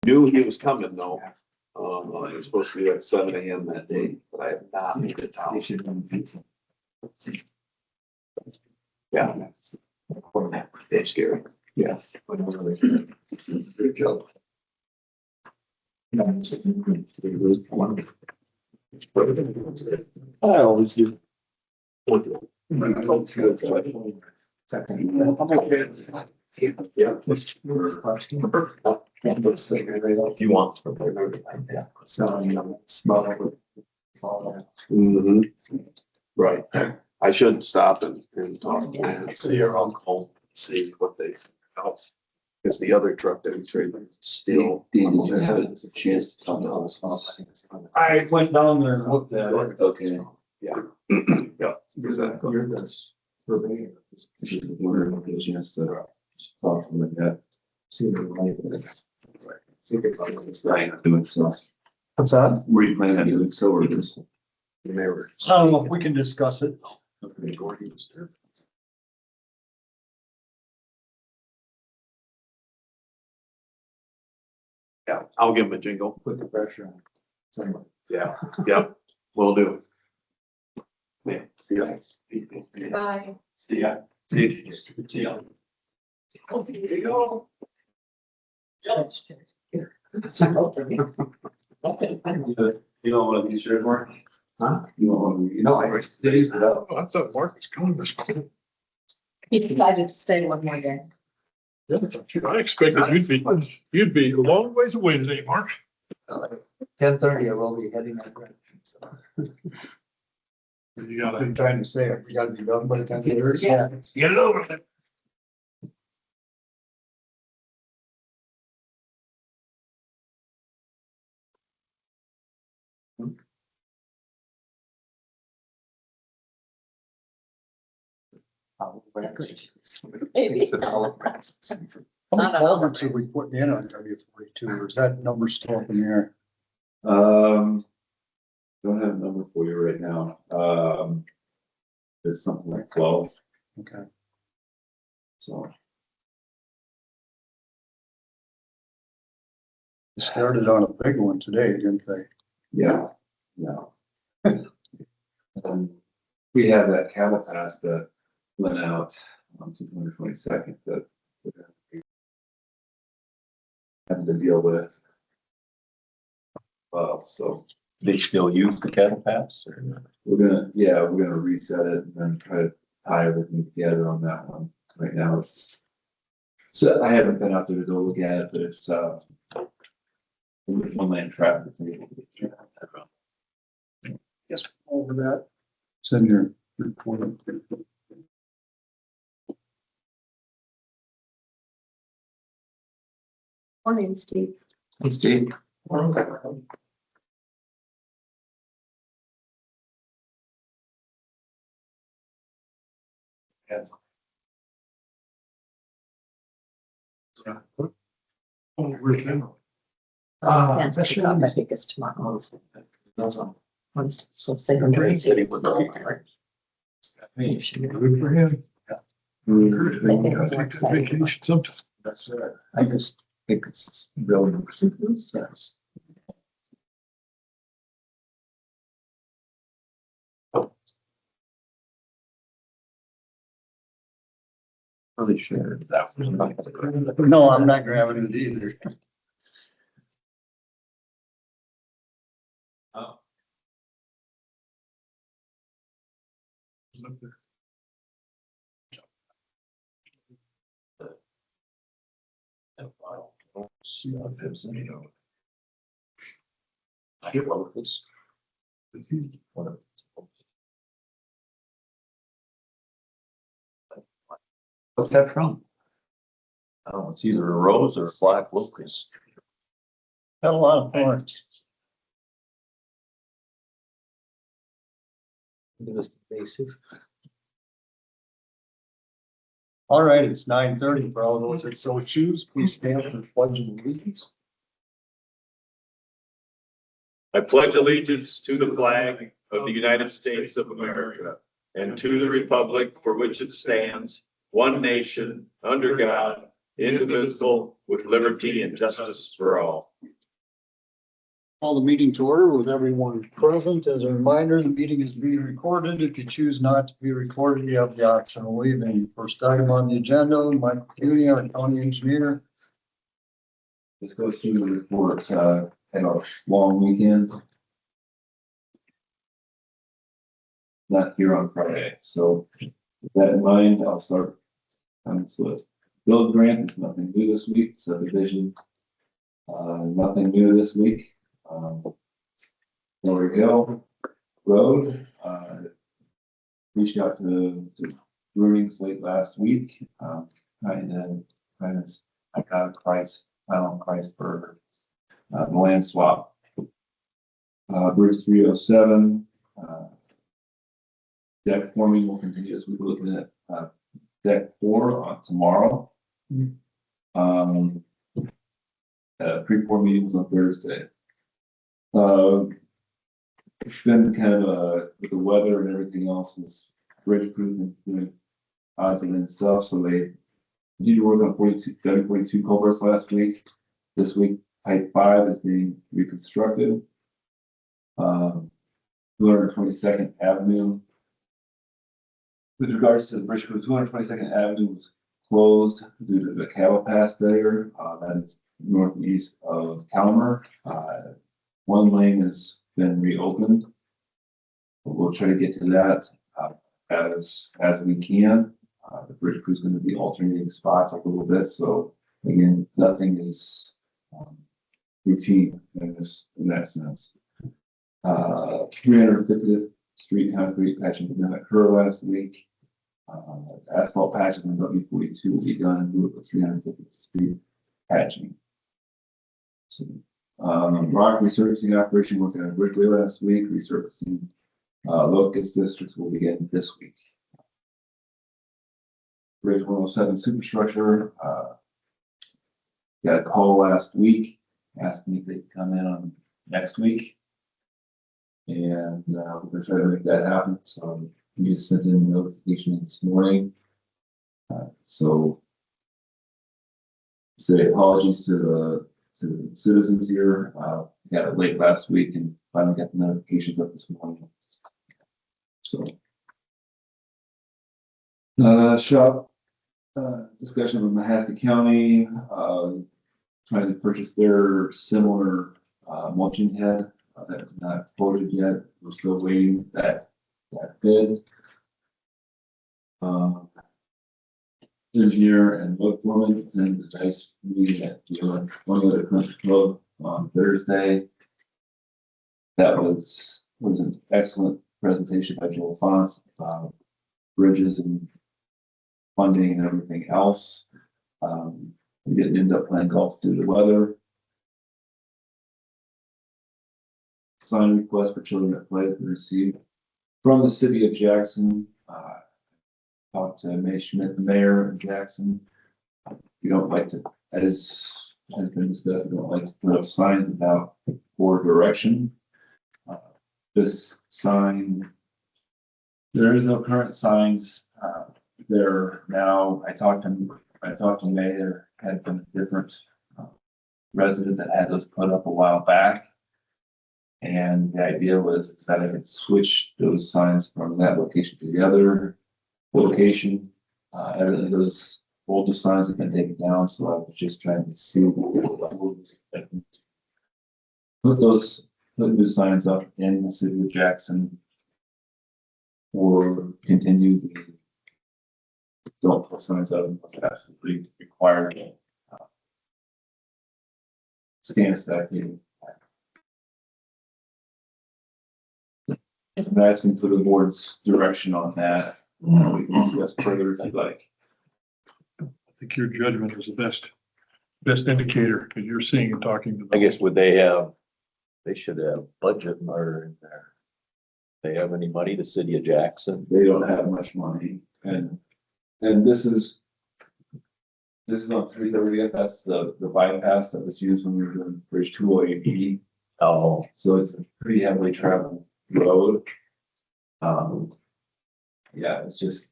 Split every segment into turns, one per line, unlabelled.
Knew he was coming though. It was supposed to be like 7 a.m. that day, but I have not made it down. Yeah. It's scary. Yeah. Good job. I always do. Yeah. If you want. Right. I should stop and talk and see your uncle, see what they else. Because the other truck that we traded still.
Did you have a chance to talk to us?
I went down there and looked at it.
Okay.
Yeah. Yeah. Because
You're the surveyor. Wondering if there's a chance to talk to them like that. See them later. Doing so.
What's that?
Were you planning on doing so or just?
never.
I don't know if we can discuss it.
Okay.
Yeah, I'll give him a jingle.
Put the pressure on someone.
Yeah, yeah, will do. Yeah, see you guys.
Bye.
See ya. See ya.
Oh, here you go.
You don't want to be sure for? Huh? You don't want to, you know, I raised it up.
I thought Mark was coming this morning.
He decided to stay one more day.
I expected you'd be a long ways away today, Mark.
10:30, I will be heading that direction, so.
You gotta
Been trying to say it, we gotta be done by the time.
get it over with.
Maybe.
How many culverts are we putting in on W42, or is that number still up in the air?
Don't have a number for you right now. It's something like 12,
Okay.
so.
They started on a big one today, didn't they?
Yeah, yeah. We have that cattle pass that went out on September 22nd that we're gonna be having to deal with. So
They still use the cattle pass or?
we're gonna reset it and then try to tie everything together on that one. Right now it's, so I haven't been out there to go look at it, but it's, one lane traffic.
Yes, over that. It's in your report.
Morning, Steve.
Hey, Steve.
Nancy pick up, I think it's tomorrow. So say the name.
City would know.
Good for him. Vacation sometime.
That's right. I just think it's really.
Really sure that was not.
No, I'm not grabbing it either.
See if there's any. I get one of this. What's that from? Oh, it's either a rose or a black locust.
Got a lot of thorns.
Just invasive.
All right, it's 9:30 for all those that so choose. Please stand for the pledge of allegiance.
I pledge allegiance to the flag of the United States of America and to the republic for which it stands, one nation, under God, indivisible, with liberty and justice for all.
Call the meeting to order with everyone present. As a reminder, the meeting is being recorded. If you choose not to be recorded, you have the option of leaving. First item on the agenda, Michael Kueny, our county engineer.
This goes through the reports, had a long weekend. Not here on Friday, so with that in mind, I'll start on this list. Build grant, there's nothing new this week, subdivision. Nothing new this week. Lower Hill Road, reached out to Brewing's late last week, I got a final price for the land swap. Bridge 307, deck forming will continue as we're looking at deck 4 on tomorrow. Pre-pour meetings on Thursday. It's been kind of with the weather and everything else, this bridge crew been doing odds and ends stuff, so they did work on 42 culverts last week. This week, pipe 5 is being reconstructed. 222nd Avenue. With regards to the bridge crew, 222nd Avenue was closed due to the cattle pass failure. That is northeast of Calmer. One lane has been reopened. We'll try to get to that as we can. The bridge crew is going to be alternating spots like a little bit. So again, nothing is routine in that sense. 350th Street concrete patching did not occur last week. Asphalt patches on W42 will be done in lieu of 350th Street patching. So, rock resurfacing operation working on Ridgeway last week. Resurfacing locust districts will begin this week. Bridge 107 superstructure got a call last week asking if they could come in on next week, and we're going to try to make that happen. So we just sent in a notification this morning. So say apologies to the citizens here. Got it late last week and finally got the notifications up this morning. So shop discussion with Maaten County, trying to purchase their similar mulching head that is not quoted yet. We're still waiting that bid. Engineer and load foreman and the dice meeting at one other country club on Thursday. That was an excellent presentation by Joel Fonts about bridges and funding and everything else. We didn't end up playing golf due to weather. Sign request for children at play has been received from the city of Jackson. Talked to May Schmidt, the mayor of Jackson. We don't like to, as has been discussed, we don't like to put up signs without board direction. This sign, there is no current signs there now. I talked to May. There had been a different resident that had those put up a while back, and the idea was that I could switch those signs from that location to the other location. Evidently those older signs have been taken down, so I was just trying to see put new signs up in the city of Jackson, or continue the don't put signs up unless absolutely required. Stance that I'm asking for the board's direction on that. We can discuss further if you'd like.
I think your judgment is the best indicator, because you're seeing and talking to them.
I guess they should have budget or in there. They have any money, the city of Jackson?
They don't have much money, and this is on 330th. That's the bypass that was used when we were doing Bridge 208E.
Oh,
So it's a pretty heavily traveled road. Yeah, it's just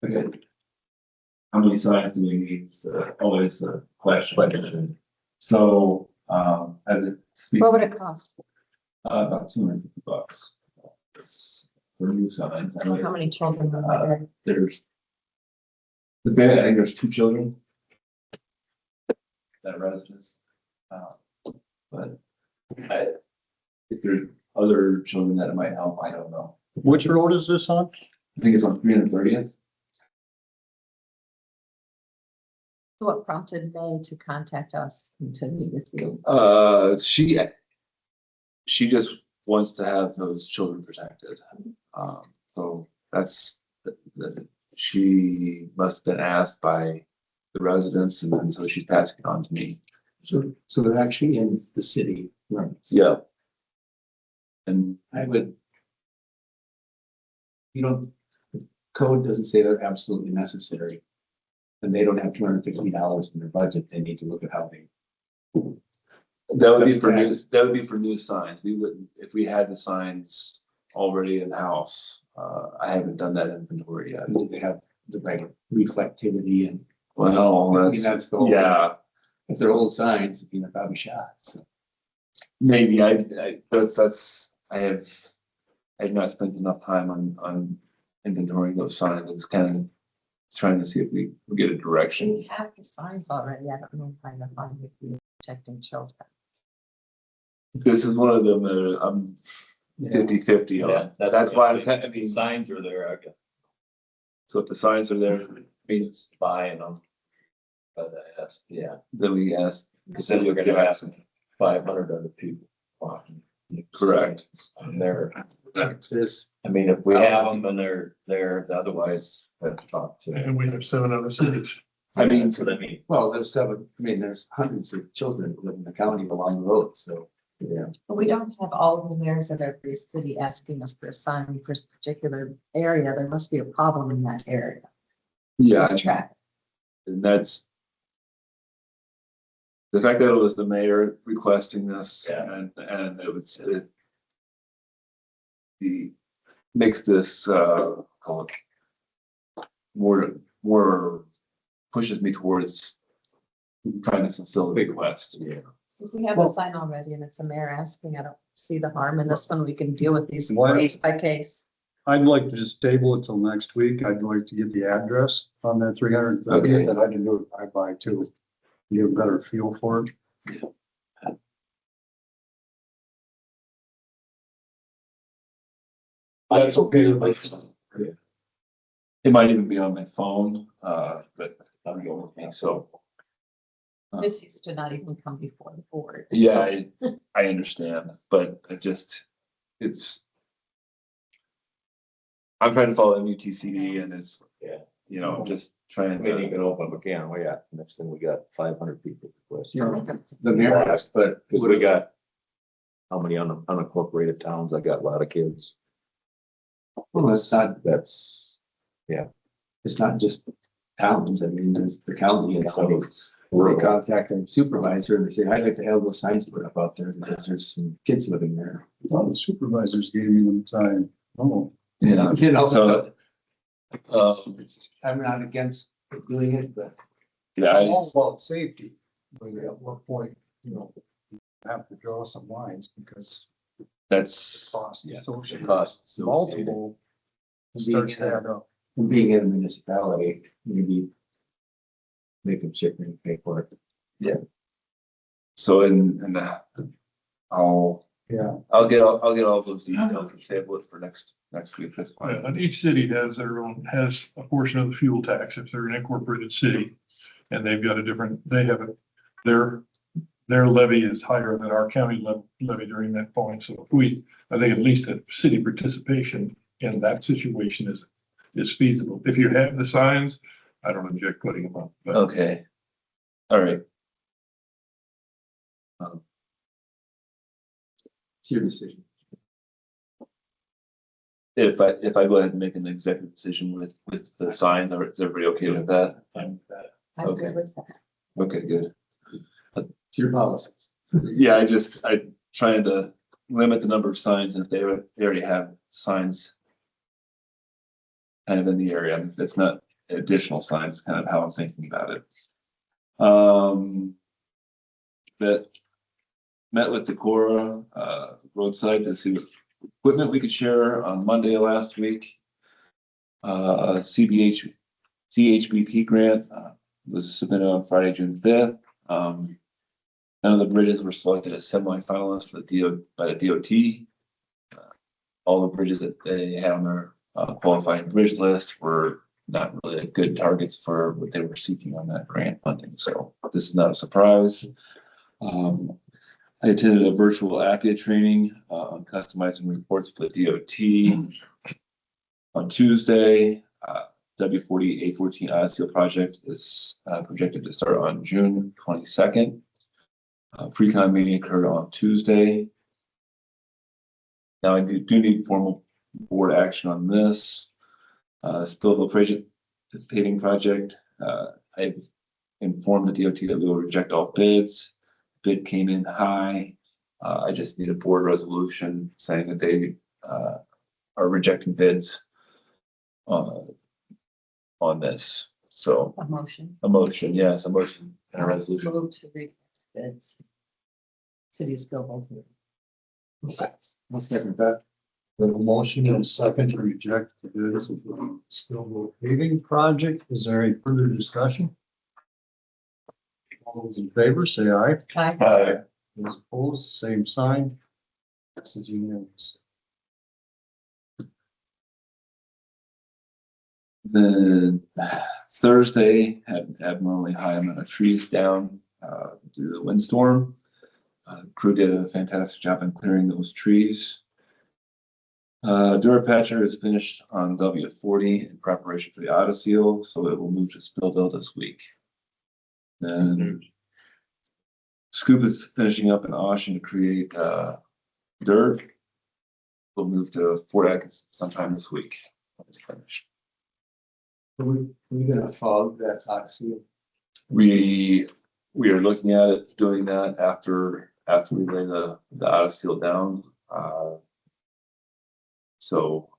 okay. how many signs do we need? It's always the question. So,
What would it cost?
about $250 for new signs. I mean,
How many children are there?
there's, I think there's 2 children. That residence. But if there's other children that it might help, I don't know.
Which road is this on?
I think it's on 330th.
What prompted May to contact us and to meet with you?
She just wants to have those children protected. So that's, she must have been asked by the residents, and then so she's passing it on to me.
So they're actually in the city limits.
Yeah. And
I would. You don't, the code doesn't say they're absolutely necessary. And they don't have $250 in their budget. They need to look at how they.
that would be for new, that would be for new signs. We wouldn't, if we had the signs already in house. I haven't done that inventory yet.
They have the right reflectivity and.
Well,
I mean, that's the whole.
yeah,
If they're old signs, you know, probably shot, so.
maybe I have not spent enough time on inventorying those signs. I was kind of trying to see if we get a direction.
We have the signs already. I don't know if I'm fine with you protecting children.
This is one of them that I'm 50-50 on. That's why I mean,
Signs are there, I guess.
so if the signs are there,
Means buying them. But I asked, yeah,
then we ask.
because then we're gonna have 500 other people walking.
Correct.
And they're,
There's,
I mean, if we have them and they're there, otherwise, I have to talk to.
And we have 7 other cities.
I mean,
That's what I mean.
well, there's there's hundreds of children who live in the county along the road, so.
Yeah.
But we don't have all the mayors of every city asking us for a sign for a particular area. There must be a problem in that area.
yeah,
Track.
and that's the fact that it was the mayor requesting this,
Yeah.
and the makes this call it more pushes me towards trying to fulfill the request.
Yeah.
If we have a sign already and it's a mayor asking, I don't see the harm in this one. We can deal with these
Why-
case by case.
I'd like to just table it till next week. I'd like to get the address on that 330th,
Okay.
that I can do it by too. Get a better feel for it. That's okay with me.
It might even be on my phone, but I'm going with me, so.
This used to not even come before the board.
Yeah, I understand, but I'm trying to follow MUTCD and it's,
Yeah.
you know, I'm just trying
I mean, you
to,
can open up a can, well, yeah, next thing we got 500 people.
The mayor asked, but.
Cause we got. How many unincorporated towns? I got a lot of kids.
Well, it's not,
That's.
it's not just towns. I mean, there's the county and so.
Counties.
They contact their supervisor and they say, I'd like to have those signs put up out there because there's some kids living there.
Well, the supervisors gave me the time. Oh.
yeah,
You know,
so.
I'm not against doing it, but.
Yeah,
All about safety, but at what point, you know, you have to draw some lines because
that's,
cost associated.
Cost.
Multiple starts to add up.
And being in a municipality, maybe. They can chip in and pay for it.
so I'll get all those details and table it for next week, that's fine.
And each city has a portion of the fuel tax if they're an incorporated city. And they've got their levy is higher than our county levy during that point. So I think at least a city participation in that situation is feasible. If you have the signs, I don't object putting them up. But
Okay, all right.
It's your decision.
If I go ahead and make an executive decision with the signs, is everybody okay with that?
I'm
Okay.
good with that.
Okay, good.
It's your policies.
Yeah, I trying to limit the number of signs, and if they already have signs kind of in the area, it's not additional signs, is kind of how I'm thinking about it. That met with Decorah, roadside to see what equipment we could share on Monday of last week. CHBP grant, was submitted on Friday, June 5th. None of the bridges were selected as semi-finalists for by the DOT. All the bridges that they had on their qualifying bridge list were not really good targets for what they were seeking on that grant funding. So this is not a surprise. I attended a virtual APIA training on customizing reports for the DOT on Tuesday. W40 A14 Odyssey project is projected to start on June 22nd. Pre-con meeting occurred on Tuesday. Now I do need formal board action on this. Spillville project, paving project. I've informed the DOT that we will reject all bids. Bid came in high. I just need a board resolution saying that they are rejecting bids on this. So
A motion.
Yes, a motion and a resolution.
Move to reject bids. City of Spillville.
I'll second that.
We have a motion and a second to reject the bids of the Spillville paving project. Is there any further discussion? All those in favor, say aye.
Aye.
Those opposed, same sign. This is unanimous.
Then Thursday had an abnormally high amount of trees down due to the windstorm. Crew did a fantastic job in clearing those trees. Durapatcher is finished on W40 in preparation for the auto seal, so it will move to Spillville this week. Then Scoop is finishing up in Austin to create dirt. We'll move to Fort Atkins sometime this week when it's finished.
We're gonna follow that Odyssey.
We are looking at it, doing that after we lay the auto seal down. So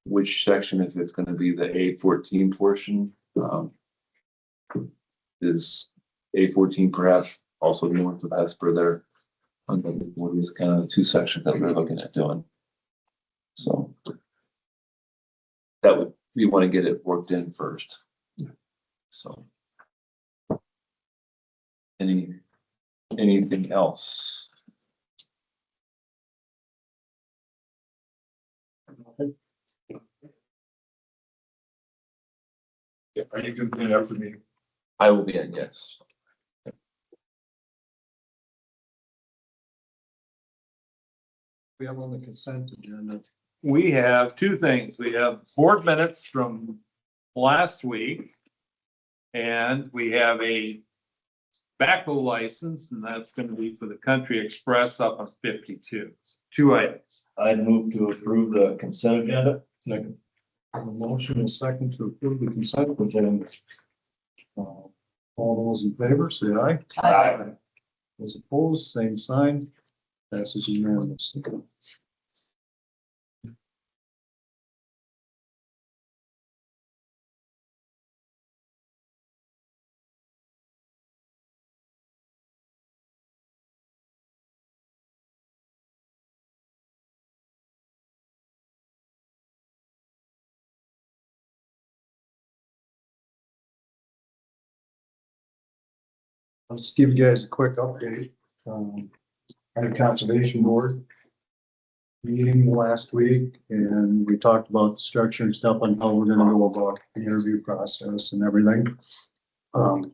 which section, if it's gonna be the A14 portion, is A14 perhaps also north of Hesper there. On the board is kind of the two sections that we're looking at doing. So we want to get it worked in first. So anything else?
Are you going to clean up for me?
I will be in, yes.
We have on the consent agenda.
We have two things. We have board minutes from last week. And we have a tobacco license, and that's going to be for the Country Express up on 52. Two items.
I'd move to approve the consent agenda.
Second.
A motion and a second to approve the consent agenda. All those in favor, say aye.
Aye.
Those opposed, same sign. Passes unanimously. I'll just give you guys a quick update. On the Conservation Board meeting last week, and we talked about the structure and stuff on how we're gonna go about the interview process and everything. And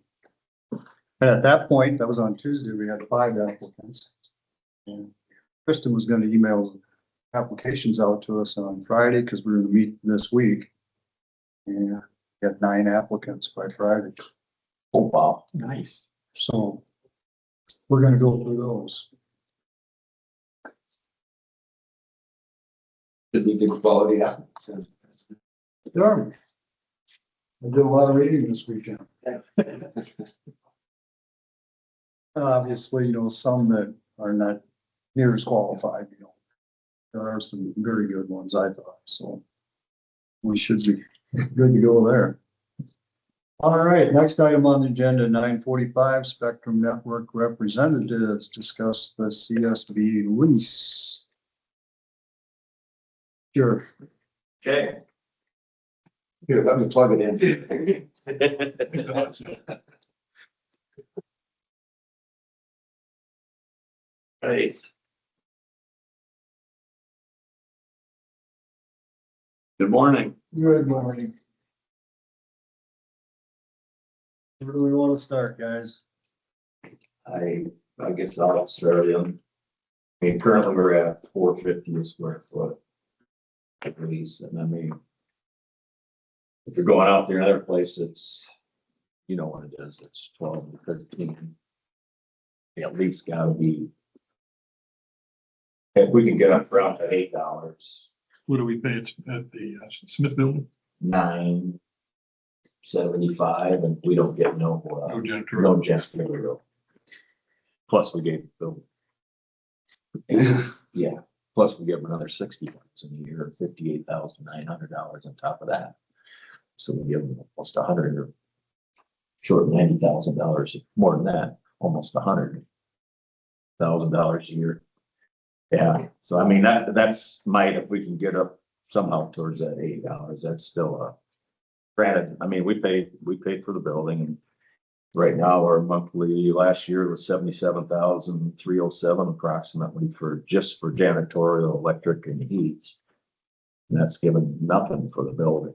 at that point, that was on Tuesday, we had 5 applicants. And Kristen was gonna email applications out to us on Friday, because we're gonna meet this week. And we had 9 applicants by Friday.
Oh, wow.
Nice.
So we're gonna go through those.
Did we get quality applicants?
Darn. I did a lot of reading this weekend. Obviously, you know, some that are not near as qualified, you know. There are some very good ones, I thought, so. We should be good to go there. All right, next item on the agenda, 9:45, Spectrum Network representatives discuss the CSB lease. Sure.
Okay.
Here, let me plug it in.
Right. Good morning.
Good morning. Where do we want to start, guys?
I guess I'll start in. I mean, currently we're at 450 a square foot. At least, and I mean. If you're going out there, other place, it's, you know what it is, it's 12 to 13. At least gotta be. If we can get up front at $8,
What do we pay at the Smith building?
$9.75, and we don't get no
No janitor.
no janitorial. Plus we gave the yeah, plus we give them another $60 a year, $58,900 on top of that. So we give them almost 100 or short $90,000, more than that, almost $100,000 a year. Yeah, so I mean, that's might, if we can get up somehow towards that $80, that's still a, granted, I mean, we paid for the building, and right now our monthly, last year was $77,307 approximately for just for janitorial, electric and heat. And that's given nothing for the building.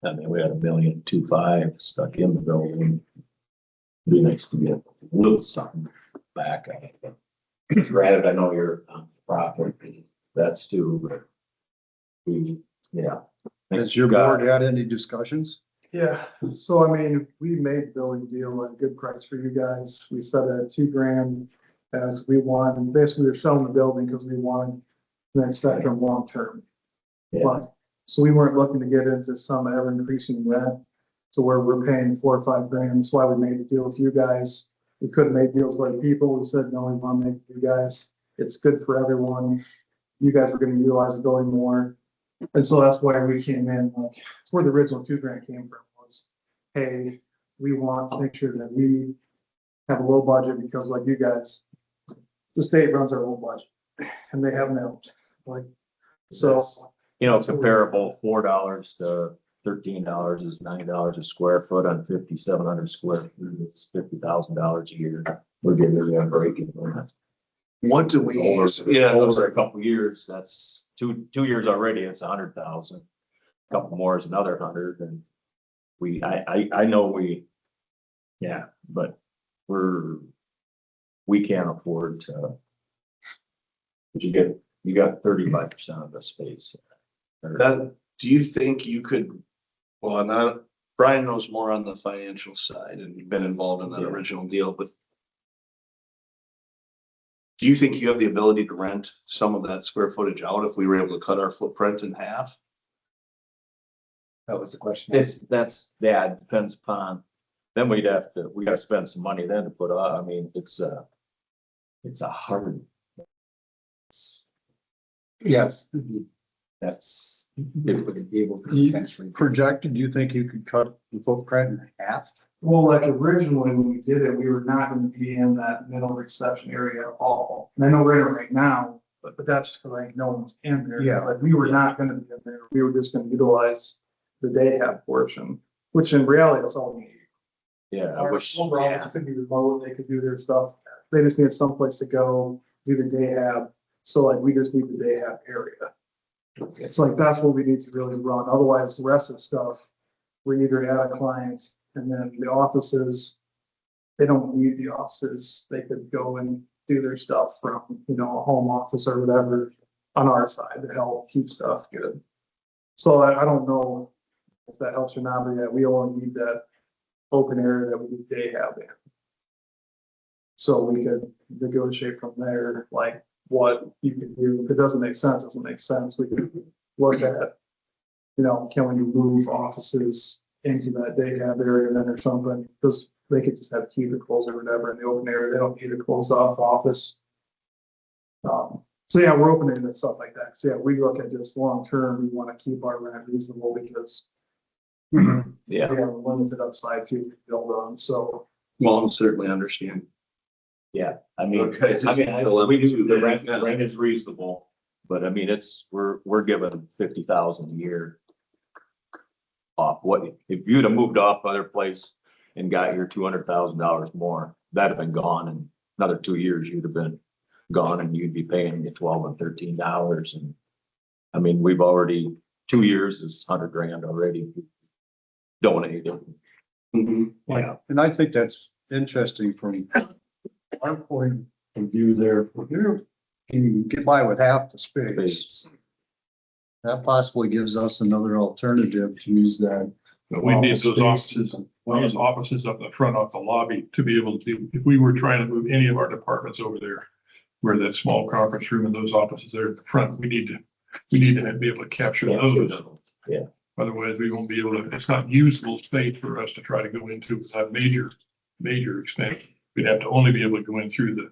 I mean, we had $1.25 million stuck in the building. It'd be nice to get a little something back. Granted, I know you're on profit, that's too, but we, yeah.
Has your board had any discussions?
Yeah, so I mean, we made the building deal at a good price for you guys. We set it at $2,000 as we wanted. Basically, we were selling the building because we wanted the next Spectrum long term.
Yeah.
But, so we weren't looking to get into some ever increasing rent. So where we're paying $4 or $5,000, that's why we made the deal with you guys. We couldn't make deals with other people. We said, no, we want to make it with you guys. It's good for everyone. You guys were going to utilize the building more. And so that's why we came in, like, it's where the original $2,000 came from was, hey, we want to make sure that we have a low budget because like you guys, the state runs our low budget and they haven't helped. Like, so.
You know, comparable, $4 to $13 is $9 a square foot on 5,700 square feet. It's $50,000 a year. We're getting a break in that.
What do we,
Over a couple years, that's two years already, it's 100,000. A couple more is another 100, and I know yeah, but we can't afford to. But you got 35% of the space.
that, do you think you could, well, not, Brian knows more on the financial side and you've been involved in that original deal, but do you think you have the ability to rent some of that square footage out if we were able to cut our footprint in half?
That was the question.
It depends upon, then we gotta spend some money then to put on, I mean, it's a hard.
Yes. That's, it would be able to potentially.
Projected, do you think you could cut the footprint in half?
Well, like originally when we did it, we were not going to be in that middle reception area at all. And I know we're in it right now, but that's like no one's in there.
Yeah.
Like we were not going to be in there. We were just going to utilize the day half portion, which in reality, that's all we need.
Yeah, I
Our
wish,
home office
yeah,
could be remote, they could do their stuff. They just need someplace to go, do the day hab. So like, we just need the day hab area. It's like, that's what we need to really run. Otherwise, the rest of the stuff, we either add a client and then the offices, they don't need the offices. They could go and do their stuff from, you know, a home office or whatever on our side to help keep stuff good. So I don't know if that helps or not, but yeah, we only need that open area that we day have in. So we could negotiate from there, like what you could do. If it doesn't make sense, it doesn't make sense. We could look at, you know, can we move offices into that day have area then or something? Because they could just have cubicles or whatever in the open area. They don't need a closed off office. So yeah, we're open to stuff like that. So yeah, we look at just long term, we want to keep our rent reasonable because
Yeah,
We have a limited upside to build on, so.
Well, I'm certainly understand.
yeah, I mean,
Okay.
we do, the rent is reasonable, but I mean, we're given 50,000 a year. Off what, if you'd have moved off other place and got your $200,000 more, that'd have been gone in another 2 years, you'd have been gone and you'd be paying you $12 and $13. And I mean, we've already, 2 years is 100 grand already donated. Yeah,
And I think that's interesting from our point of view there. Here, you get by with half the space.
space.
That possibly gives us another alternative to use that.
But we need
office
those
space.
offices up the front off the lobby to be able to do, if we were trying to move any of our departments over there, where that small conference room and those offices there at the front, we need to be able to capture those.
Yeah.
Otherwise, we won't be able to, it's not usable space for us to try to go into without major expansion. We'd have to only be able to go in through the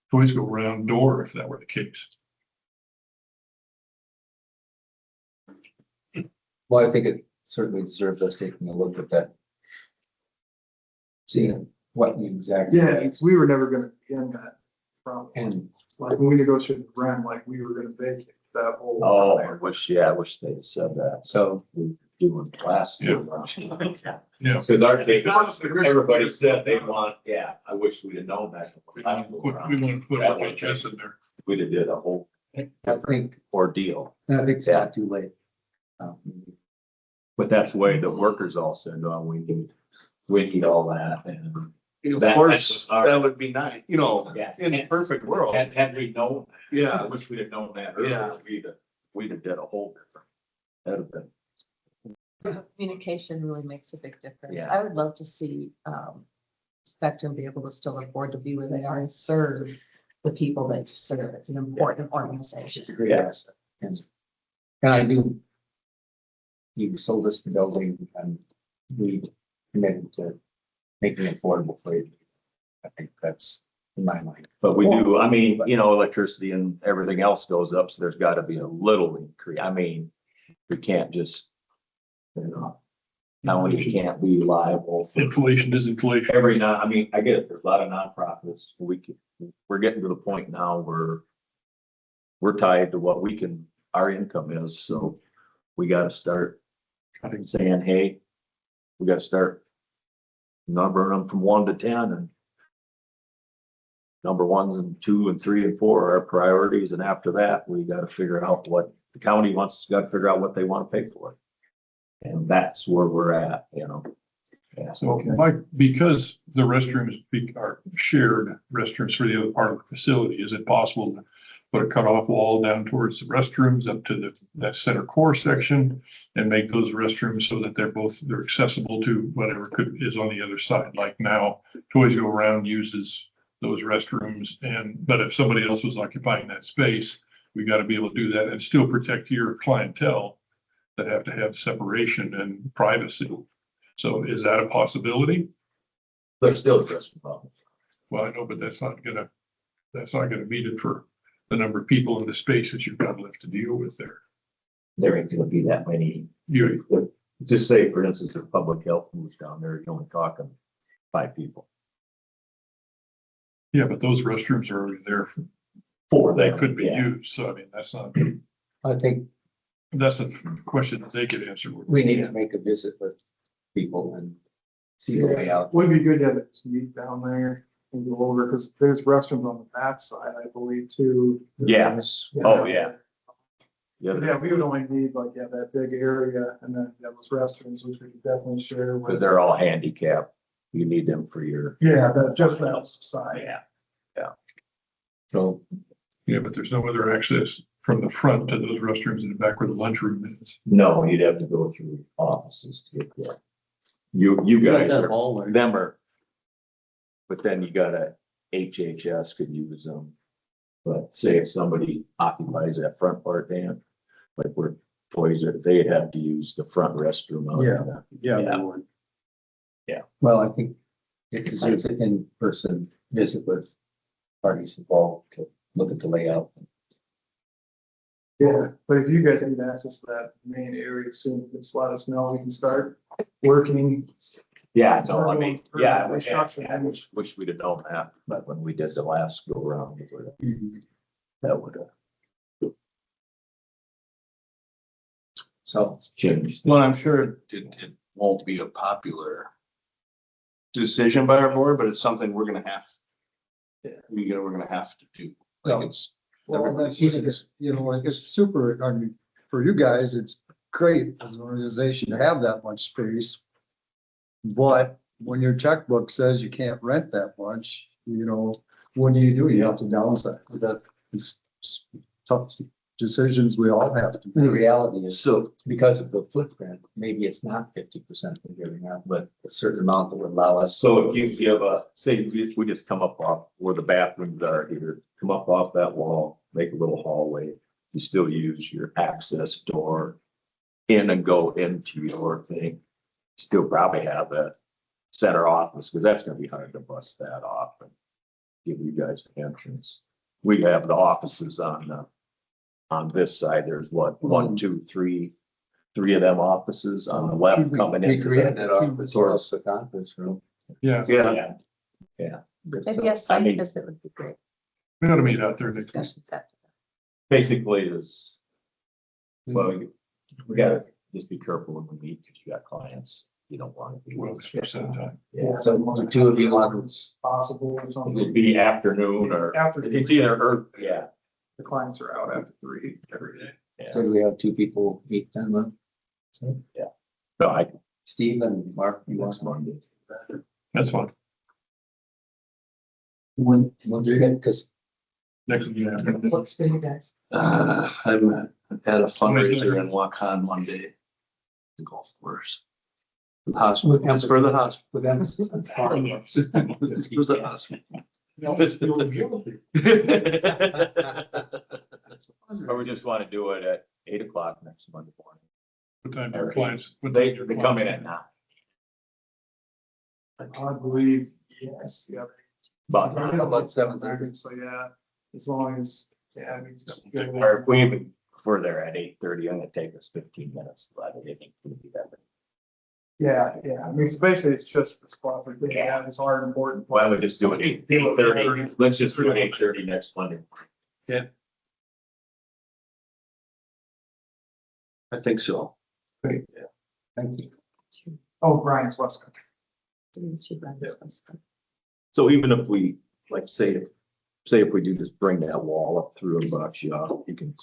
toys go round door if that were the case.
Well, I think it certainly deserves us taking a look at that. Seeing what you exactly.
Yeah, because we were never gonna begin that from,
And
like, when we negotiated the rent, like, we were gonna vacate that whole.
Oh, I wish they had said that.
so
We doing last year.
Yeah.
Cause our case, everybody said they want, yeah, I wish we'd have known that.
We want to put a HS in there.
We'd have did a whole
I think,
ordeal.
I think it's not too late.
But that's the way the workers all said, oh, we need all that and.
Of
That-
course,
that's our-
that would be nice, you know,
Yeah.
in a perfect world.
Had we known, I
Yeah,
wish we'd have known that
Yeah.
earlier, we'd have did a whole different. That'd have been,
Communication really makes a big difference.
Yeah.
I would love to see Spectrum be able to still afford to be where they are and serve the people they serve. It's an important organization.
It's a great asset. And I do. You sold us the building and we committed to making it affordable for you. I think that's in my mind.
but we do, I mean, you know, electricity and everything else goes up, so there's gotta be a little increase. I mean, we can't just, you know, now we can't be liable for
Inflation is inflation.
every I mean, I get it, there's a lot of nonprofits, we're getting to the point now where we're tied to what our income is, so we gotta start saying, hey, we gotta start numbering them from 1 to 10 and number 1s and 2 and 3 and 4 are our priorities. And after that, we gotta figure out what the county gotta figure out what they want to pay for it. And that's where we're at, you know. Yeah.
So Mike, because the restrooms are shared restrooms for the other part of the facility, is it possible to put a cutoff wall down towards the restrooms up to that center core section and make those restrooms so that they're accessible to whatever is on the other side? Like now, Toys Go Around uses those restrooms but if somebody else was occupying that space, we got to be able to do that and still protect your clientele that have to have separation and privacy. So is that a possibility?
There's still addressing problems.
Well, I know, but that's not gonna meet it for the number of people in the space that you've got left to deal with there.
There ain't gonna be that many.
You,
Just say, for instance, if public health moves down there, you're only talking 5 people.
yeah, but those restrooms are already there they could be
Yeah.
used. So I mean,
I think
that's a question that they could answer.
we need to make a visit with people and see the way out.
Would be good to have it meet down there and go over, because there's restrooms on the back side, I believe, too.
Yeah.
There's-
Oh, yeah.
Yeah, we would only need like, that big area and then those restrooms, which we could definitely share
Because
with.
they're all handicapped. You need them for your.
Yeah, just that side.
Yeah.
So
Yeah, but there's no other access from the front to those restrooms in the back where the lunchroom is.
No, you'd have to go through offices to get there. You guys, them are. But then you got HHS could use them. But say if somebody occupies that front part, Dan, like where toys are, they'd have to use the front restroom. out there.
Yeah.
Yeah.
we would.
well, I think it deserves an in-person visit with parties involved to look at the layout.
Yeah, but if you guys need access to that main area soon, just let us know, we can start working.
Yeah, no, I mean, yeah,
Restructuring.
I wish we'd have known that, but when we did the last go around, that would have
So,
changed.
Well, I'm sure it won't be a popular decision by our board, but it's something we're gonna have. We're gonna have to do. Like it's.
Well,
everybody's
that's,
business.
you know, like it's super, I mean, for you guys, it's great as an organization to have that much space. But when your checkbook says you can't rent that much, you know, what do? You have to downsize. It's tough decisions we all have to.
the reality is,
So,
because of the footprint, maybe it's not 50% of giving up, but a certain amount that would allow us.
so if you give say, we just come up off where the bathrooms are here, come up off that wall, make a little hallway. You still use your access door in and go into your thing. Still probably have a center office, because that's gonna be hard to bust that off and give you guys an entrance. We have the offices on this side. There's what, 1, 2, 3 of them offices on the left coming in.
We created that office towards the conference room.
Yeah,
Yeah.
Maybe a site
mean-
visit would be great.
we ought to meet out there next week.
Discussions after.
Basically is, well, we gotta just be careful when we meet, because you got clients, you don't want to be.
We'll spend some time.
Yeah,
So the two of you want,
It's possible or
it'd
something.
be afternoon or,
After
it's either, or, yeah,
the clients are out after 3 every day.
so do we have two people meet then,
no, I,
Steve and Mark, you want
next Monday.
That's fine.
when you're good, because
Next week.
Works for you guys.
I'm at a fundraiser in Waukon Monday. The golf course. The hospital, it's for the hospital.
with emphasis on farm.
It's for the hospital.
Or we just want to do it at 8 o'clock next Monday morning.
What time do your clients? what
They,
time do your
they come in
clients-
at 9,
I believe, yes, yeah.
but,
About 7:30.
So, yeah, as long as, yeah, we just.
or if we even, if we're there at 8:30, I'm gonna take us 15 minutes. I think it would be that.
Yeah, I mean, it's basically, it's just the spot for, yeah, it's hard and important.
Why don't we just do it 8:30? Let's just do it 8:30 next Monday.
I think so.
Thank you.
Oh, Brian's West Country.
So even if we, like, say if we do just bring that wall up through and box you off, you can,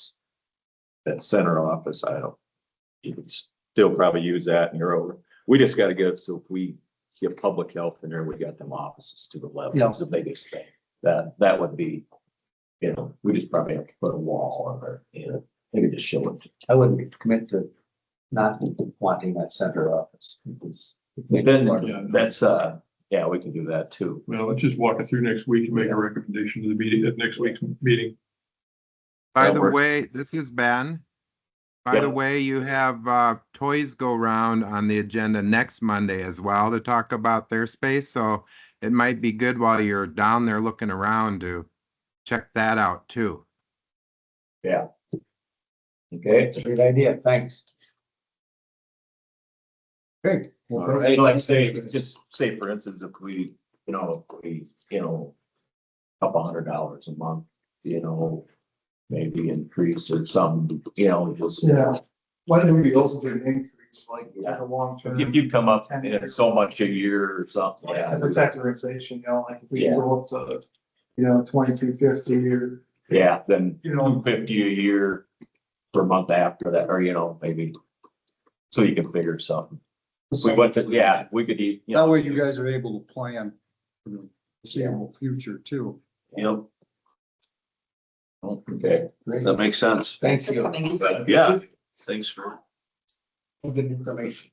that center office, you can still probably use that and you're over. We just gotta get it, so if we get public health in there, we got them offices to the left.
Yeah.
That's the biggest thing. That would be, we just probably have to put a wall on there, maybe just show it.
I wouldn't commit to not wanting that center office. because-
Then that's, yeah, we can do that too.
Well, let's just walk it through next week and make a recommendation to the meeting, at next week's meeting.
By
That
the
works.
way, this is Ben. By
Yeah.
the way, you have Toys Go Round on the agenda next Monday as well to talk about their space. So it might be good while you're down there looking around to check that out too.
Yeah. Okay.
Great idea, thanks.
Great. Well, thank
Right, like say, just say for instance, if we, couple $100 a month, maybe increase or some, just.
Yeah. Why do we also do an increase, like,
Yeah.
in the long term?
If you come up in so much a year or something,
The
yeah,
protectorization, like if we
Yeah.
go up to, 2250 or,
yeah, then
you know,
$250 a year per month after that, or maybe. So you can figure something. If we went to, yeah, we could eat.
That way you guys are able to plan for the foreseeable future too.
Yep,
Okay.
Great,
that makes sense.
thanks
For
you.
coming in.
Yeah, thanks for.
Good information.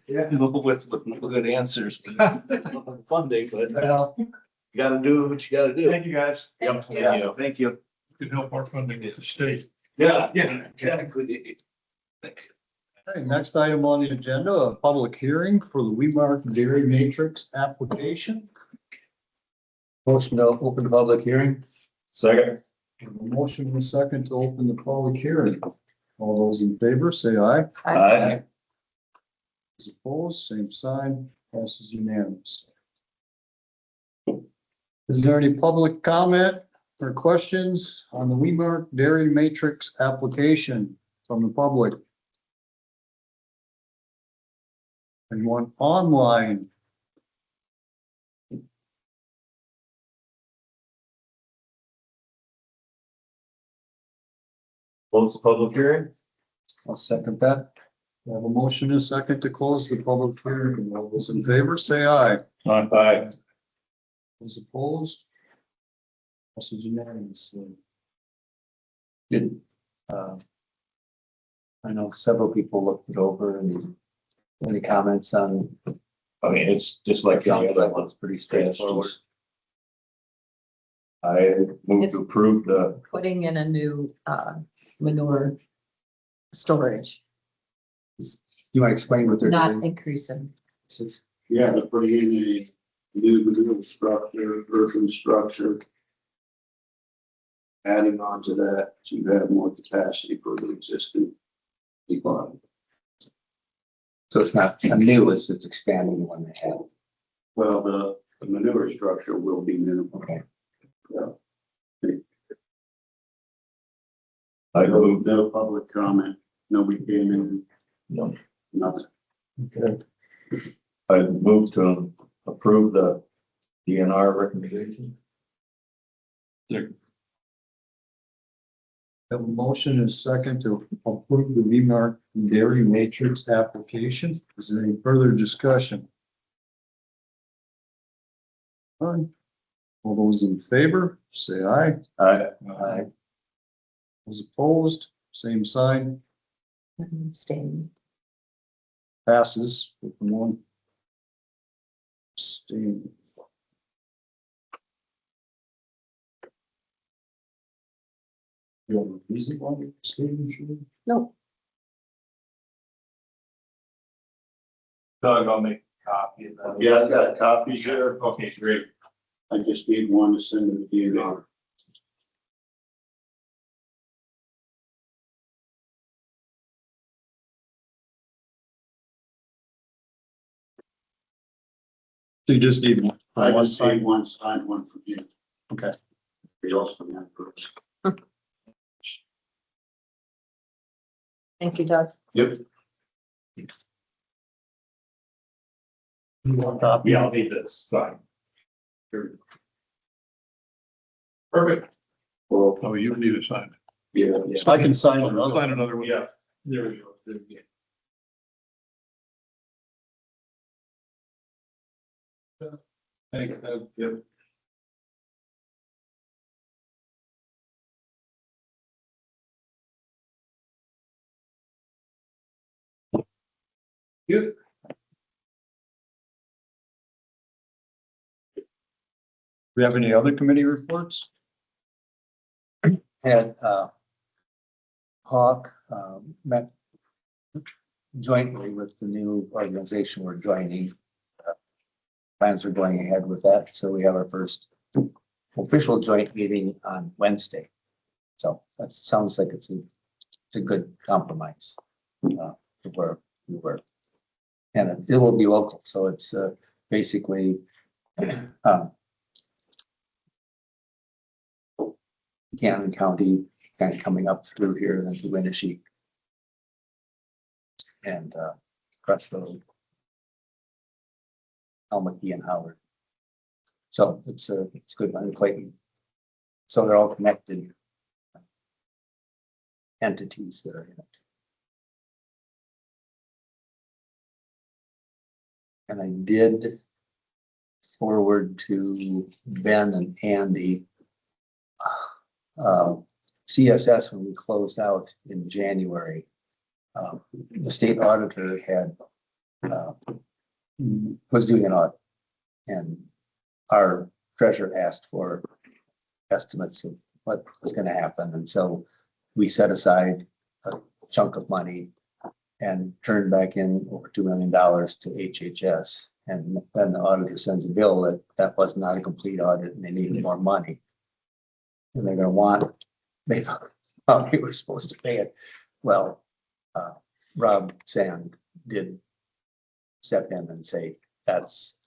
Yeah.
With no good answers to funding, but
Well,
you gotta do what you gotta do.
Thank you, guys.
Thank you.
Yeah, thank you.
Could help our funding with the state.
Yeah, exactly.
Okay, next item on the agenda, a public hearing for the Wemark Dairy Matrix application.
motion to open public hearing.
Second.
A motion and a second to open the public hearing. All those in favor, say aye.
Aye.
Those opposed, same sign, passes unanimous. Is there any public comment or questions on the Wemark Dairy Matrix application from the public? Anyone online?
Close the public hearing?
I'll second that. We have a motion and a second to close the public hearing. All those in favor, say aye.
Aye.
Those opposed? Passes unanimously.
Did, I know several people looked it over and any comments on,
I mean, it's just like the
sounds
other
like
ones.
it's pretty straightforward.
I move to approve the,
Putting in a new manure storage,
You want to explain what they're
not
doing?
increasing.
Yeah, they're putting in a new manure structure, earthen structure. Adding on to that to have more capacity for the existing decline.
So it's not a new, it's just expanding the one they have.
Well, the manure structure will be minimal.
Okay.
I move,
No public comment, nobody came in,
no,
nothing.
Okay.
I move to approve the DNR recommendation.
Have a motion and a second to approve the Wemark Dairy Matrix application. Is there any further discussion? None. All those in favor, say aye.
Aye.
Aye.
Those opposed, same sign,
Staying.
passes with one. Abstain. You have a reason why you're abstaining, Shirley?
No,
Doug, I'll make a copy of that.
Yeah, I've got copies here.
Okay, great.
I just need one to send to the DNR.
So you just need one.
I
One
just
sign.
need one signed, one from you.
Okay.
We also have first.
thank you, Doug.
Yep.
You want a copy?
Yeah, I'll need this sign. Perfect.
Well,
Oh, you need a sign.
yeah.
I can sign another.
Sign another one. Yeah. There we go. There we go. Thank you, Doug. Yep. Good.
We have any other committee reports?
Had, Hawk, met jointly with the new organization we're joining. Plans are going ahead with that, so we have our first official joint meeting on Wednesday. So that sounds like it's a good compromise. Where we were. And it will be local, so it's basically Cannon County kind of coming up through here, then to Winneshiek. And Crestwood, Almaty and Howard. So it's good one, Clayton. So they're all connected entities that are in it. And I did forward to Ben and Andy CSS when we closed out in January. The state auditor had was doing an audit, and our treasurer asked for estimates of what was going to happen, and so we set aside a chunk of money and turned back in over $2 million to HHS. And then the auditor sends a bill that was not a complete audit and they needed more money. And they're going to want they thought we were supposed to pay it. Well, Rob Sand did step in and say, that's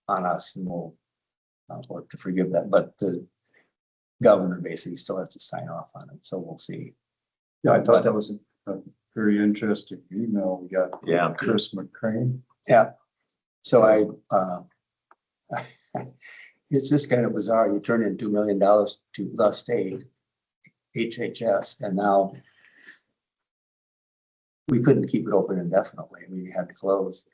on us and we'll work to forgive that, but the governor basically still has to sign off on it, so we'll see.
Yeah, I thought that was a very interesting email we got. from
Yeah.
Chris McCrane.
Yeah, so it's just kind of bizarre. You turn in $2 million to the state, HHS, and now we couldn't keep it open indefinitely. I mean, you had to close.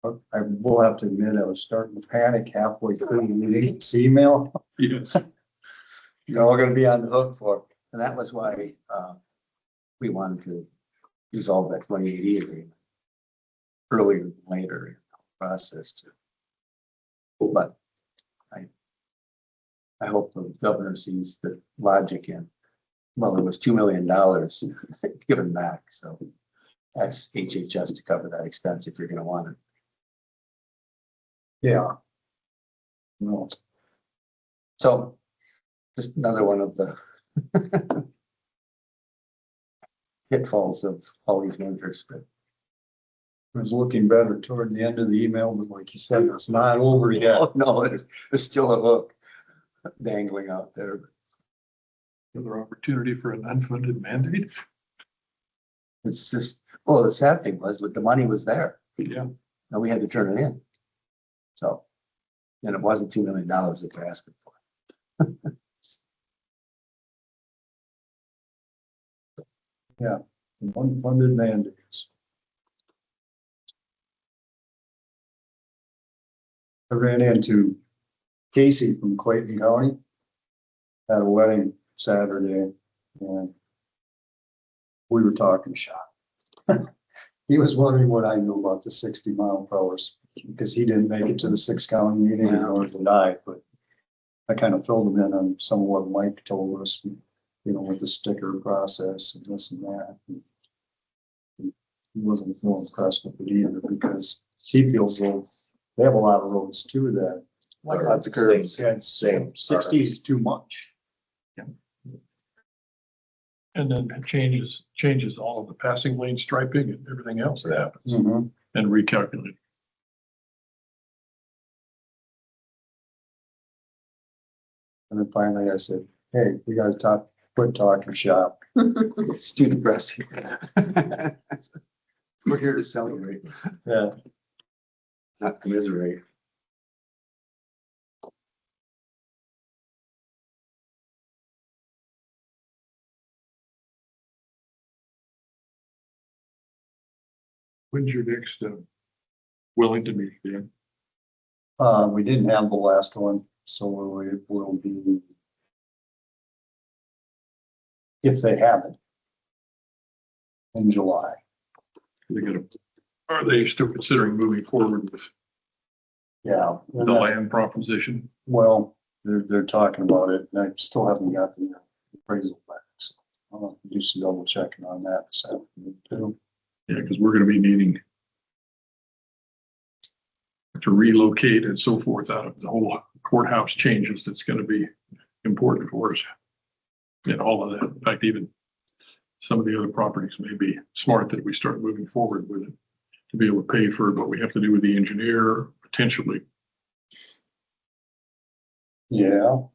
I will have to admit, I was starting to panic halfway through the email.
Yes.
You're all gonna be on the hook for, and that was why we wanted to resolve that 2080 agreement earlier than later in the process too. But I hope the governor sees the logic in, well, it was $2 million given back, so ask HHS to cover that expense if you're gonna want it.
Yeah. No,
So just another one of the pitfalls of all these mergers, but
it was looking better toward the end of the email, but like you said, it's not over yet.
oh, no, there's still a hook dangling out there.
Another opportunity for an unfunded mandate.
It's just, well, the sad thing was, but the money was there,
Yeah.
and we had to turn it in. So, and it wasn't $2 million that they're asking for.
Unfunded mandates. I ran into Casey from Clayton County at a wedding Saturday, and we were talking shop. He was wondering what I knew about the 60-mile-per-hour, because he didn't make it to the 6-county meeting, nor did I, but I kind of filled him in on some of what Mike told us, with the sticker process and this and that. He wasn't so impressed with it either, because he feels though they have a lot of roads too that.
Lots of curves.
Yeah, it's 60 is too much.
And then it changes all of the passing lane striping and everything else that happens
Mhm.
and recalculate.
And then finally I said, hey, we gotta quit talking shop.
It's too depressing. We're here to celebrate,
Yeah.
not commiserate.
When's your next Wellington meeting, Dan?
We didn't have the last one, so it will be. If they have it. In July.
Are they still considering moving forward with
Yeah.
the land proposition?
Well, they're talking about it, and I still haven't got the appraisal back, so I'll have to do some double checking on that this afternoon too.
Yeah, because we're gonna be needing to relocate and so forth out of the whole courthouse changes. That's gonna be important for us. And all of that. In fact, even some of the other properties may be smart that we start moving forward with it to be able to pay for what we have to do with the engineer potentially.
Yeah.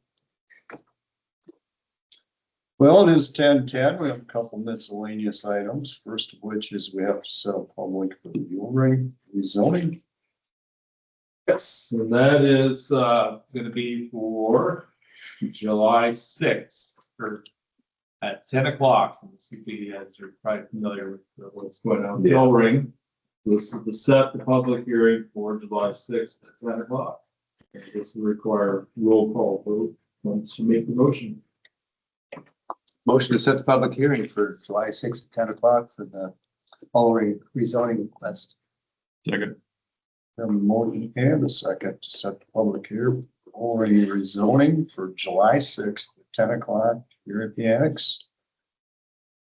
Well, it is 10:10. We have a couple miscellaneous items. First of which is we have to set a public for the mule ring rezoning.
Yes, and that is gonna be for July 6th or at 10 o'clock. The CP, as you're probably familiar with what's going on with the ring. This is to set the public hearing for July 6th at 10 o'clock. And this will require roll call vote once you make the motion.
Motion to set the public hearing for July 6th at 10 o'clock for the Ulrich rezoning request.
Second.
A motion and a second to set the public hearing for rezoning for July 6th at 10 o'clock here at the annex.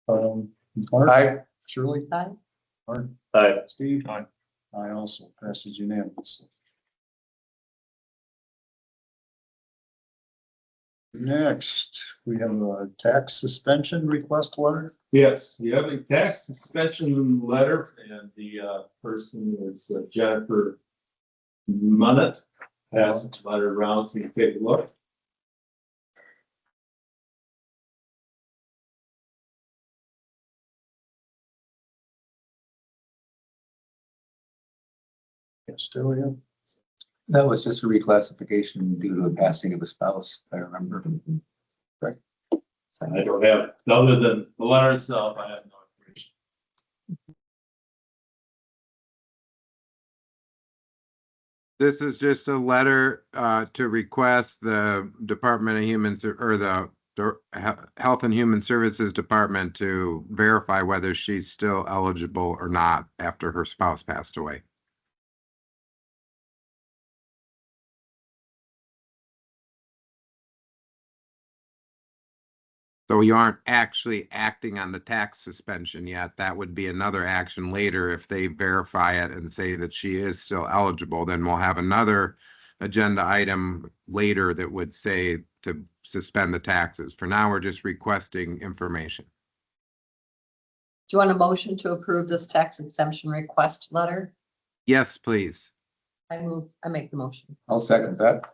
Mark?
Aye.
Shirley?
Aye.
Mark?
Aye.
Steve?
Aye.
I also passes unanimously. Next, we have a tax suspension request letter.
Yes, you have a tax suspension letter and the person is Jennifer Munnett. Pass the letter around so you can take a look.
Still here.
That was just a reclassification due to the passing of a spouse, I remember.
I don't have, other than the letter itself, I have no information.
This is just a letter to request the Department of or the Health and Human Services Department to verify whether she's still eligible or not after her spouse passed away. So you aren't actually acting on the tax suspension yet. That would be another action later. If they verify it and say that she is still eligible, then we'll have another agenda item later that would say to suspend the taxes. For now, we're just requesting information.
Do you want a motion to approve this tax exemption request letter?
Yes, please.
I make the motion.
I'll second that.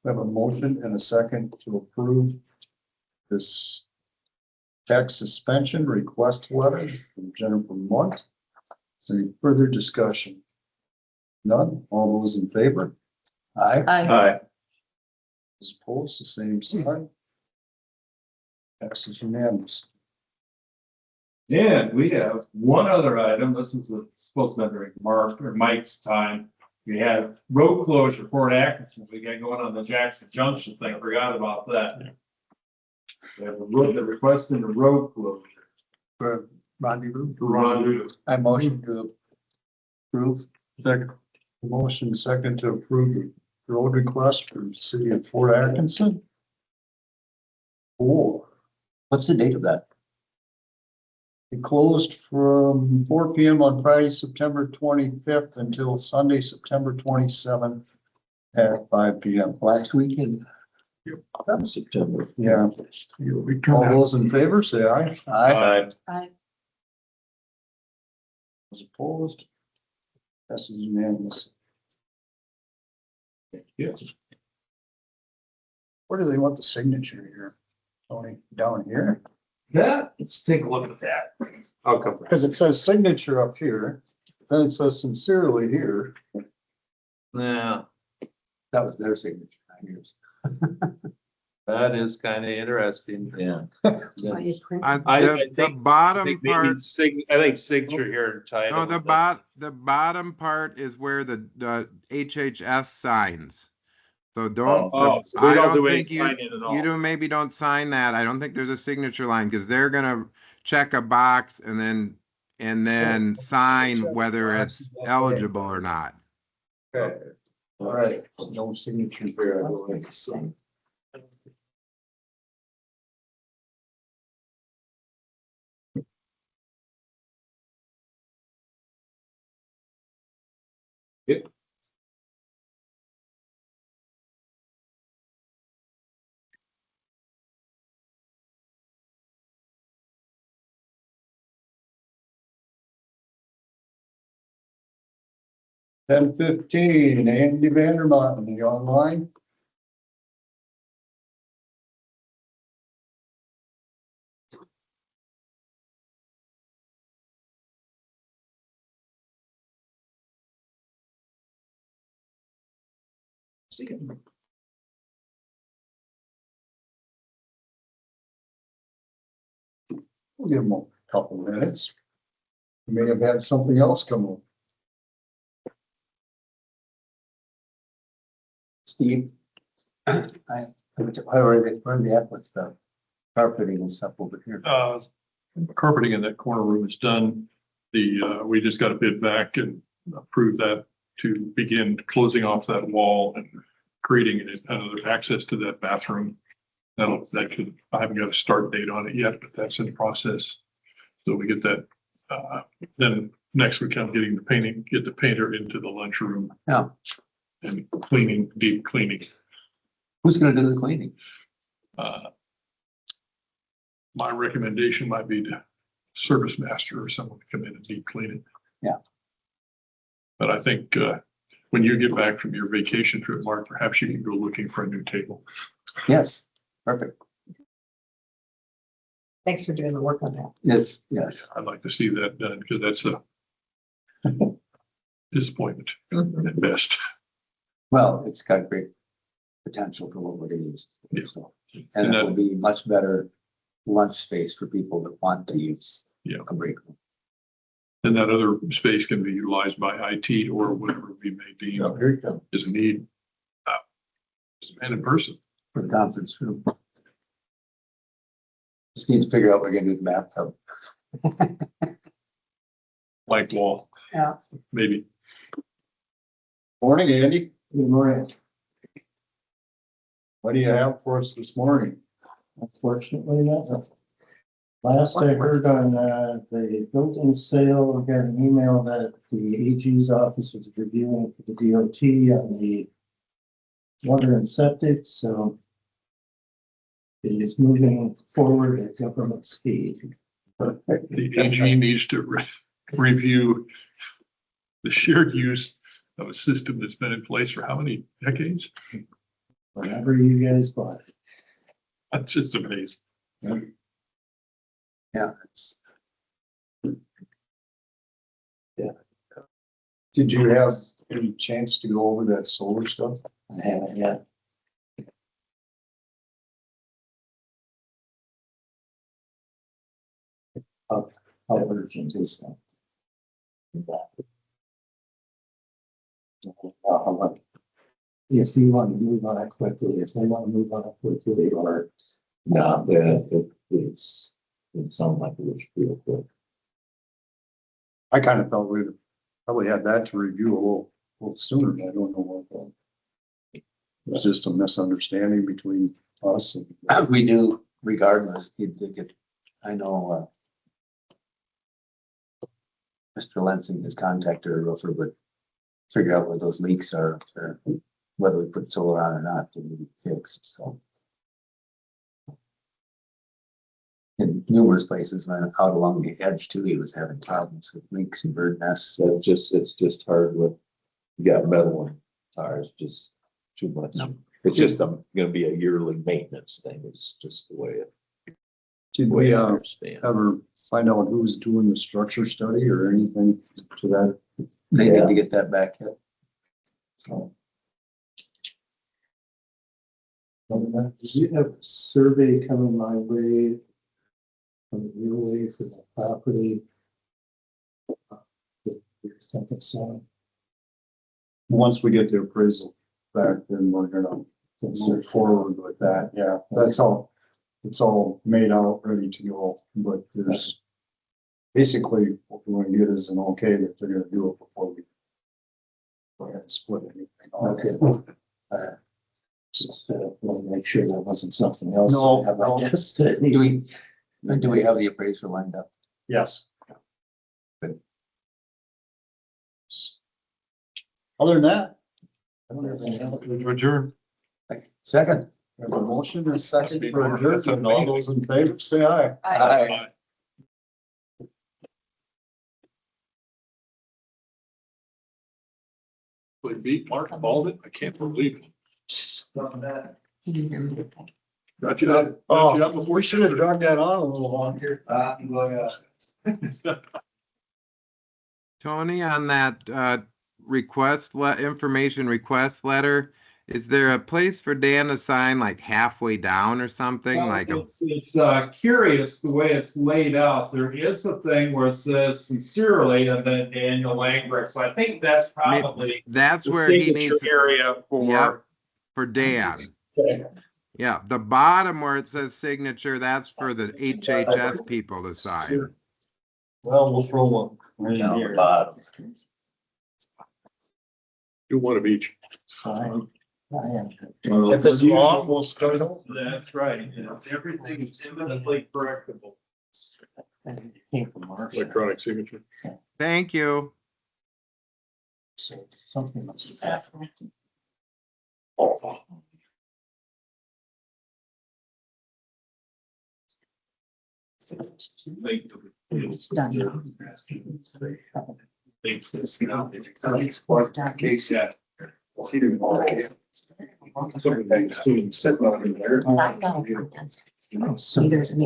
We have a motion and a second to approve this tax suspension request letter from Jennifer Munt. Any further discussion? None? All those in favor?
Aye.
Aye.
Those opposed, the same sign. Passes unanimous.
And we have one other item. This was supposed to be during Mark or Mike's time. We have road closure for Atkinson. We got going on the Jackson Junction thing. Forgot about that. We have a road, the request in the road closure.
For rendezvous.
Rendezvous.
I motion to approve.
Second. Motion second to approve the road request for the city of Fort Atkinson.
What's the date of that?
It closed from 4 p.m. on Friday, September 25th until Sunday, September 27th at 5 p.m.
Last weekend.
That was
September.
Yeah. All those in favor, say aye.
Aye.
Aye.
Those opposed? Passes unanimous.
Yes.
Where do they want the signature here? Tony, down here?
That, let's take a look at that. I'll come.
Because it says signature up here, then it says sincerely here.
Yeah,
That was their signature. I guess.
that is kind of interesting.
Yeah.
Why you print-
The
think-
bottom part.
I think signature here and title.
No, the bottom part is where the HHS signs. So don't,
So we
I
don't
don't
do any
think you,
signing at all.
you don't, maybe don't sign that. I don't think there's a signature line because they're gonna check a box and then sign
Check the
whether
box.
it's eligible or not.
Okay. All right, no signature here. I believe.
Yep.
Ten 15, Andy Vandermotten, you online? We'll give him a couple minutes. He may have had something else come up.
Steve. Where are they at with the carpeting and stuff over here?
Carpeting in that corner room is done. We just got a bid back and approved that to begin closing off that wall and creating another access to that bathroom. That could, I haven't got a start date on it yet, but that's in the process. So we get that, then next we come getting the painting, get the painter into the lunchroom.
Yeah.
And cleaning, deep cleaning.
Who's gonna do the cleaning?
My recommendation might be to service master or someone to come in and deep clean it.
Yeah.
But I think, when you get back from your vacation trip, Mark, perhaps you can go looking for a new table.
Yes, perfect.
Thanks for doing the work on that.
Yes, yes.
I'd like to see that done because that's a disappointment
Mhm.
at best.
Well, it's got great potential for what it is.
Yeah.
So,
And
and it
that-
will be much better lunch space for people that want to use
Yeah.
a break room.
And that other space can be utilized by IT or whatever we may deem
Here you come.
is a need. And in person.
For the conference room. Just need to figure out what we're gonna do with the bathtub.
Blank wall.
Yeah.
Maybe.
Morning, Andy.
Good morning.
What do you have for us this morning?
Unfortunately, nothing. Last I heard on the building sale, we got an email that the AG's office was reviewing for the DOT on the water and septic, so it is moving forward at government speed.
The AG needs to review the shared use of a system that's been in place for how many decades?
Whenever you guys bought it.
That's just amazing.
Yeah, it's,
Did you have any chance to go over that solar stuff?
I haven't yet. How urgent is that? If you want to move on it quickly, if they want to move on it quickly, or
No, it sounds like it was real quick.
I kind of thought we'd probably had that to review a little sooner. I don't know what that. It was just a misunderstanding between us and.
we do regardless, I know, Mr. Lansing has contacted a roofer, but figure out what those leaks are, or whether we put solar on or not, they need to be fixed, so. In numerous places, and out along the edge too, he was having problems with leaks and bird nests.
So it's just hard with, you got metal and tires, just too much.
No.
It's just gonna be a yearly maintenance thing. It's just the way it.
Did
way
we
I understand.
ever find out who's doing the structure study or anything to that?
They need
Yeah.
to get that back yet.
so. Do you have a survey coming my way? From your way for the property? That you're thinking of selling?
Once we get the appraisal back, then we're gonna move forward with that. Yeah, that's all. It's all made out, ready to go, but there's basically what we want to get is an okay that they're gonna do it before we go ahead and split anything.
Okay. Just want to make sure that wasn't something else.
No,
Have
no.
I guessed it?
Do we have the appraiser lined up?
Yes.
Good.
Other than that,
I don't have any other-
To adjourn.
Second.
we have a motion and a second for adjournment. All those in favor, say aye.
Aye.
They beat Mark Baldwin. I can't believe it.
Can you hear me?
Got you up.
Oh,
got you up before
we should have drug that on a little longer.
Tony, on that information request letter, is there a place for Dan to sign like halfway down or something? Like a,
It's curious the way it's laid out. There is a thing where it says sincerely and then Daniel Langrick. So I think that's probably
that's
the
where he
signature
needs,
area
Yep.
for.
for Dan.
Okay.
Yeah, the bottom where it says signature, that's for the HHS people to sign.
Well, we'll throw one right in
Down the
here.
bottom.
Do one of each.
Sign. I am.
If it's wrong, we'll start over.
That's right. Everything is imminently correctable.
And it came from Marcia.
Electronic signature.
Thank you.
So something must have happened.
It's done.
Sitting on there.
So there's me.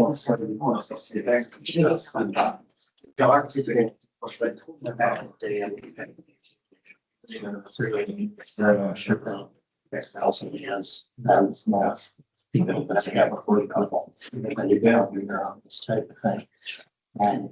Nelson has that small people that have a vertical, and you down, this type of thing. And